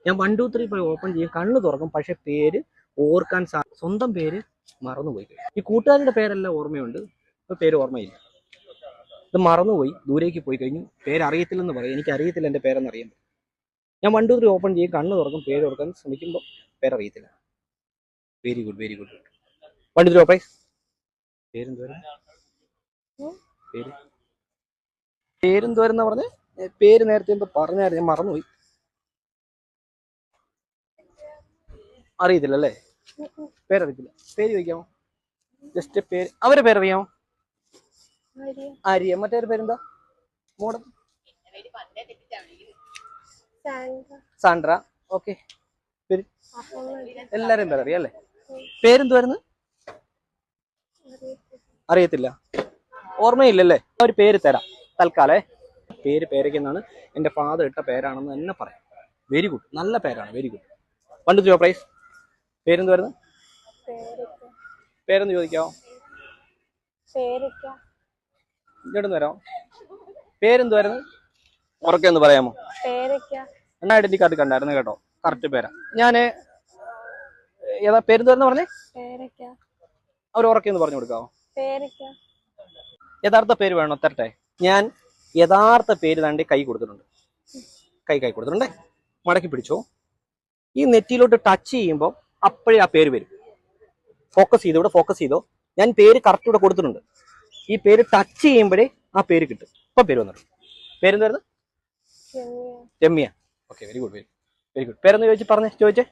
ഞാൻ 1 2 3 പോയി ഓപ്പൺ ചെയ്യും, കണ്ണ് തുറക്കും, പക്ഷെ പേര് ഓർക്കാൻ സ്വന്തം പേര് മറന്നുപോയി. ഈ കൂട്ടുകാരുടെ പേരെല്ലാം ഓർമ്മയുണ്ട്, ഇപ്പൊ പേര് ഓർമ്മയില്ല. ഇത് മറന്നുപോയി, ദൂരേക്ക് പോയി കഴിഞ്ഞു, പേരറിയത്തില്ലെന്ന് പറയും. എനിക്ക് അറിയത്തില്ല എൻ്റെ പേരെന്ന് അറിയാൻ. ഞാൻ 1 2 3 ഓപ്പൺ ചെയ്യും, കണ്ണ് തുറക്കും, പേര് ഓർക്കാൻ ശ്രമിക്കുമ്പോൾ പേരറിയത്തില്ല. Very good, very good. 1 2 3 open. പേരെന്തുവായിരുന്നു? പേര് പേരെന്തുവായിരുന്നാ പറഞ്ഞേ? പേര് നേരത്തെ എന്തോ പറഞ്ഞായിരുന്നു, ഞാൻ മറന്നുപോയി. അറിയത്തില്ല അല്ലേ? പേരറിയത്തില്ല. പേര് ചോദിക്കാമോ? ജസ്റ്റ് പേര്, അവരെ പേരറിയാമോ? ആര്യ. മറ്റേ പേരെന്താ? Model Sandra. ഓക്കെ. പേര് എല്ലാരെയും പേരറിയാം അല്ലേ? പേരെന്തുവായിരുന്നു? അറിയത്തില്ല, ഓർമ്മയില്ലല്ലേ? ഒരു പേര് തരാം തൽക്കാലേ. പേര് പേരയ്ക്കെന്നാണ്, എൻ്റെ ഫാദർ ഇട്ട പേരാണെന്ന് തന്നെ പറയാം. വെരി ഗുഡ്, നല്ല പേരാണ്, വെരി ഗുഡ്. 1 2 3 പ്രൈസ്. പേരെന്തുവായിരുന്നു? പേരൊന്ന് ചോദിക്കാമോ? ഇങ്ങോട്ടൊന്ന് വരാമോ? പേരെന്തുവായിരുന്നു? ഉറക്കെ ഒന്ന് പറയാമോ? എന്നാ ഐഡന്റി കാർഡ് കണ്ടായിരുന്നു കേട്ടോ, കറക്റ്റ് പേരാ. ഞാന് ഏതാ പേരെന്തുവായിരുന്നു പറഞ്ഞേ? അവർ ഉറക്കെ ഒന്ന് പറഞ്ഞു കൊടുക്കാമോ? യഥാർത്ഥ പേര് വേണോ? തരട്ടെ. ഞാൻ യഥാർത്ഥ പേര് താണ്ടി കൈ കൊടുത്തിട്ടുണ്ട്. കൈ കൊടുത്തിട്ടുണ്ടേ, മടക്കി പിടിച്ചോ. ഈ നെറ്റിയിലോട്ട് ടച്ച് ചെയ്യുമ്പോൾ അപ്പോഴേ ആ പേര് വരും. ഫോക്കസ് ചെയ്തോ, ഇവിടെ ഫോക്കസ് ചെയ്തോ. ഞാൻ പേര് കറക്റ്റ് ഇവിടെ കൊടുത്തിട്ടുണ്ട്. ഈ പേര് ടച്ച് ചെയ്യുമ്പോഴേ ആ പേര് കിട്ടും. ഇപ്പൊ പേര് വന്നിട്ടുണ്ട്. പേരെന്തായിരുന്നു? Ramya. Okay, very good, very good. പേരെന്ന് ചോദിച്ചേ.